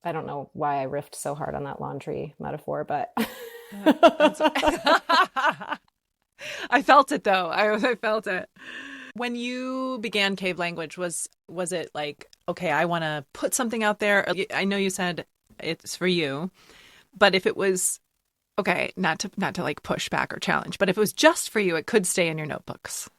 I don't know why I riffed so hard on that laundry metaphor, but
I felt it though. I felt it. When you began Cave Language, was it like, okay, I want to put something out there? I know you said it's for you, but if it was, okay, not to like push back or challenge, but if it was just for you, it could stay in your notebooks.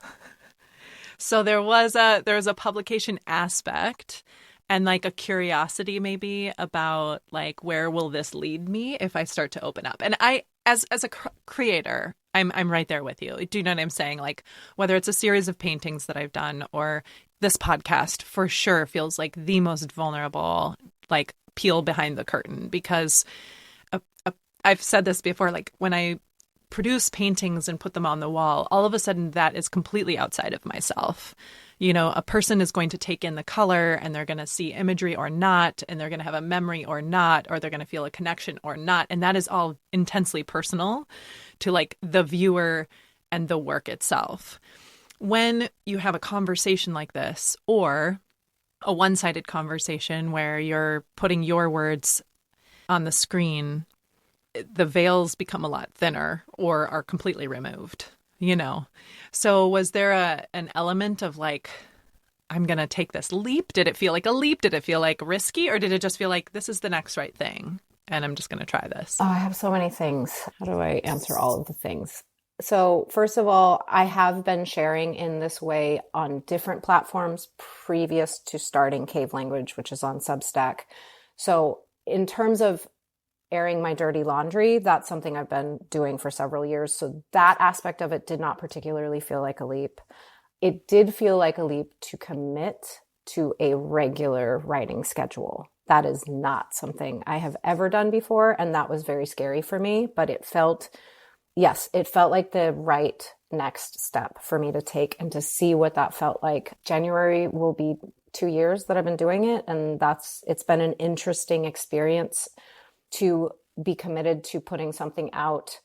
So there was a publication aspect and like a curiosity maybe about like, where will this lead me if I start to open up? And I, as a creator, I'm right there with you. Do you know what I'm saying? Like, whether it's a series of paintings that I've done or this podcast, for sure feels like the most vulnerable, like peel behind the curtain, because I've said this before, like when I produce paintings and put them on the wall, all of a sudden that is completely outside of myself. You know, a person is going to take in the color and they're going to see imagery or not, and they're going to have a memory or not, or they're going to feel a connection or not. And that is all intensely personal to like the viewer and the work itself. When you have a conversation like this, or a one-sided conversation where you're putting your words on the screen, the veils become a lot thinner or are completely removed, you know? So was there an element of like, I'm going to take this leap? Did it feel like a leap? Did it feel like risky? Or did it just feel like this is the next right thing and I'm just going to try this?
Oh, I have so many things. How do I answer all of the things? So first of all, I have been sharing in this way on different platforms previous to starting Cave Language, which is on Substack. So in terms of airing my dirty laundry, that's something I've been doing for several years. So that aspect of it did not particularly feel like a leap. It did feel like a leap to commit to a regular writing schedule. That is not something I have ever done before. And that was very scary for me, but it felt like the right next step for me to take and to see what that felt like. January will be 2 years that I've been doing it. And it's been an interesting experience to be committed to putting something out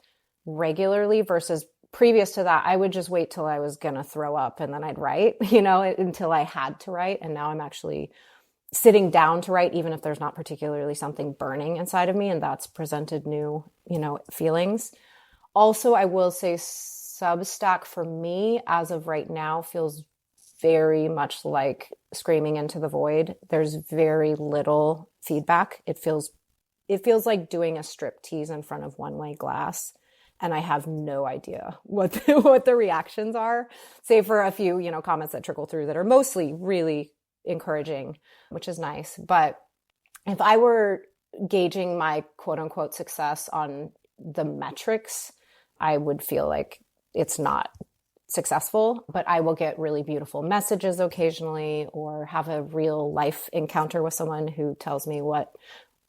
regularly versus previous to that, I would just wait till I was going to throw up and then I'd write, until I had to write. And now I'm actually sitting down to write, even if there's not particularly something burning inside of me. And that's presented new, feelings. Also, I will say Substack for me as of right now feels very much like screaming into the void. There's very little feedback. It feels like doing a strip tease in front of one-way glass. And I have no idea what the reactions are, save for a few, comments that trickle through that are mostly really encouraging, which is nice. But if I were gauging my quote unquote success on the metrics, I would feel like it's not successful, but I will get really beautiful messages occasionally or have a real life encounter with someone who tells me what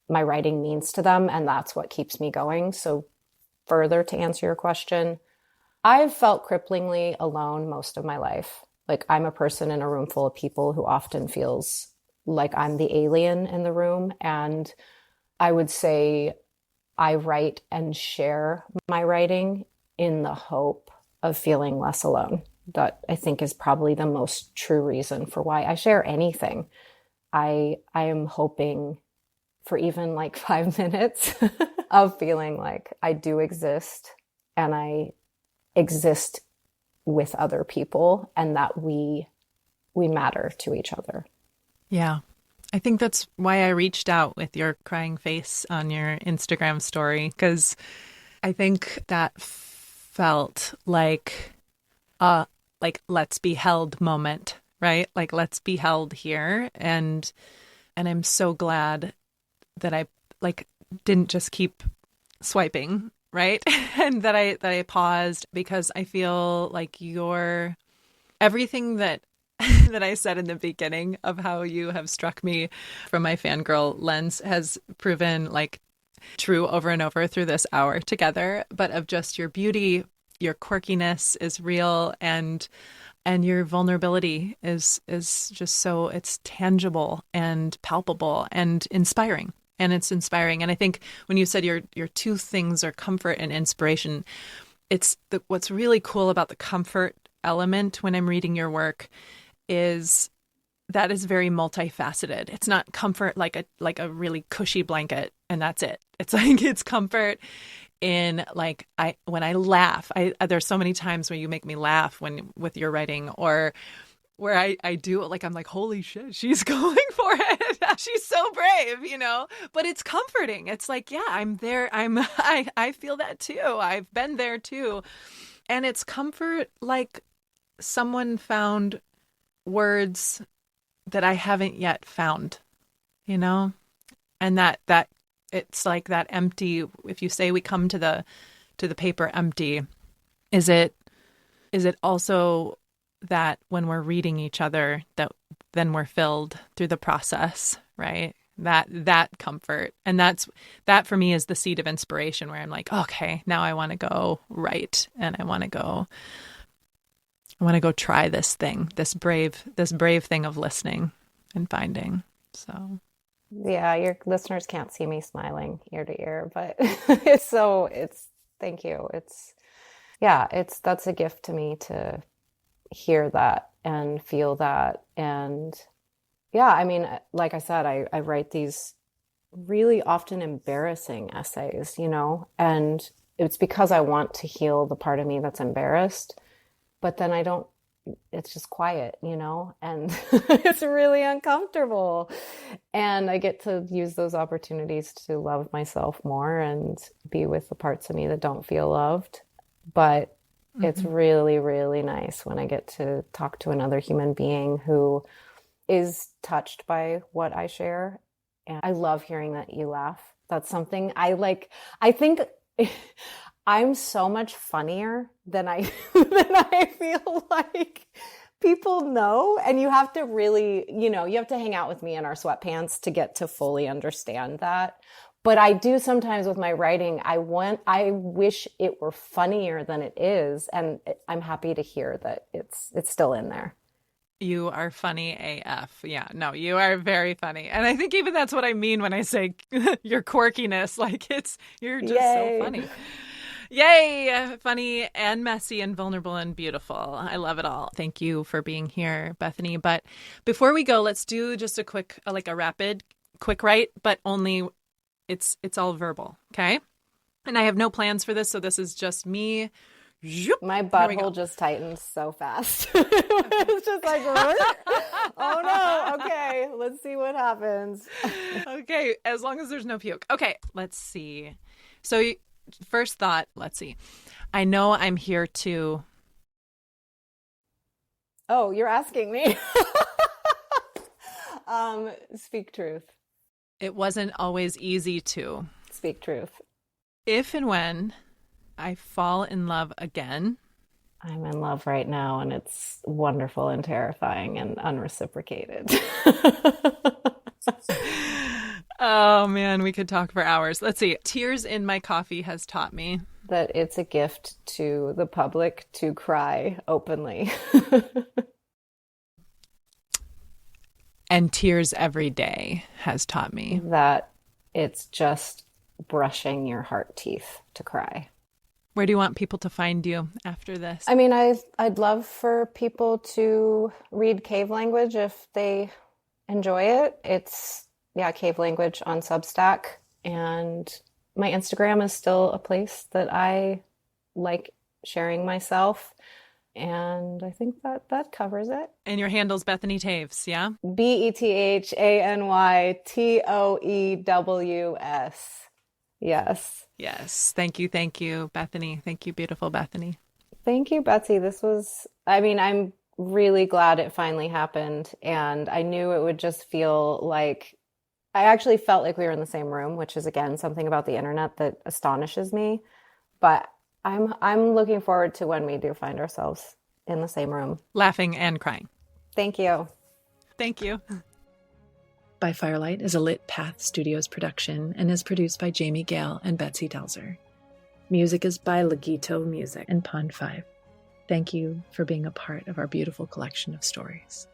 my writing means to them. And that's what keeps me going. So further to answer your question, I've felt cripplingly alone most of my life. Like I'm a person in a room full of people who often feels like I'm the alien in the room. And I would say I write and share my writing in the hope of feeling less alone. That I think is probably the most true reason for why I share anything. I am hoping for even like 5 minutes of feeling like I do exist and I exist with other people and that we matter to each other.
Yeah. I think that's why I reached out with your crying face on your Instagram story, because I think that felt like let's be held moment, right? Like let's be held here. And I'm so glad that I didn't just keep swiping, right? And that I paused, because I feel like everything that that I said in the beginning of how you have struck me from my fangirl lens has proven like true over and over through this hour together, but of just your beauty, your quirkiness is real, and your vulnerability is just so, it's tangible and palpable and inspiring. And it's inspiring. And I think when you said your two things are comfort and inspiration, it's what's really cool about the comfort element when I'm reading your work is that is very multifaceted. It's not comfort like a really cushy blanket and that's it. It's like it's comfort in like when I laugh. There's so many times where you make me laugh with your writing, or where I do it like I'm like, holy shit, she's going for it. She's so brave, But it's comforting. It's like, yeah, I'm there. I feel that too. I've been there too. And it's comfort like someone found words that I haven't yet found, and that it's like that empty. If you say we come to the paper empty, is it also that when we're reading each other, that then we're filled through the process, right? That comfort. And that for me is the seed of inspiration, where I'm like, okay, now I want to go write, and I want to go try this thing, this brave thing of listening and finding. So
yeah, your listeners can't see me smiling ear to ear, but thank you. That's a gift to me to hear that and feel that. And yeah, I mean, like I said, I write these really often embarrassing essays, and it's because I want to heal the part of me that's embarrassed, but then it's just quiet, and it's really uncomfortable. And I get to use those opportunities to love myself more and be with the parts of me that don't feel loved. But it's really, really nice when I get to talk to another human being who is touched by what I share. And I love hearing that you laugh. That's something I like. I think I'm so much funnier than I feel like people know. And you have to really, you have to hang out with me in our sweatpants to get to fully understand that. But I do sometimes with my writing, I wish it were funnier than it is. And I'm happy to hear that it's still in there.
You are funny AF. Yeah, no, you are very funny. And I think even that's what I mean when I say your quirkiness. Like you're just so funny. Yay! Funny and messy and vulnerable and beautiful. I love it all. Thank you for being here, Bethany. But before we go, let's do just a quick, like a rapid quick write, but only it's all verbal. Okay. And I have no plans for this. So this is just me.
My butthole just tightens so fast. It's just like, oh no. Okay. Let's see what happens.
Okay. As long as there's no puke. Okay. Let's see. So first thought, let's see. I know I'm here to.
Oh, you're asking me. Speak truth.
It wasn't always easy to.
Speak truth.
If and when I fall in love again.
I'm in love right now, and it's wonderful and terrifying and unreciprocated.
Oh, man, we could talk for hours. Let's see. Tears in my coffee has taught me
that it's a gift to the public to cry openly.
And tears every day has taught me
that it's just brushing your heart teeth to cry.
Where do you want people to find you after this?
I mean, I'd love for people to read Cave Language if they enjoy it. It's, Cave Language on Substack. And my Instagram is still a place that I like sharing myself. And I think that covers it.
And your handle's Bethany Toews, yeah?
BethanyToews. Yes.
Yes. Thank you, Bethany. Thank you, beautiful Bethany.
Thank you, Betsy. I'm really glad it finally happened. And I knew it would just feel like, I actually felt like we were in the same room, which is, again, something about the internet that astonishes me. But I'm looking forward to when we do find ourselves in the same room.
Laughing and crying.
Thank you.
Thank you.
By Firelight is a Lit Path Studios production and is produced by Jamie Gale and Betsy Delzer. Music is by Legito Music and Pond 5. Thank you for being a part of our beautiful collection of stories.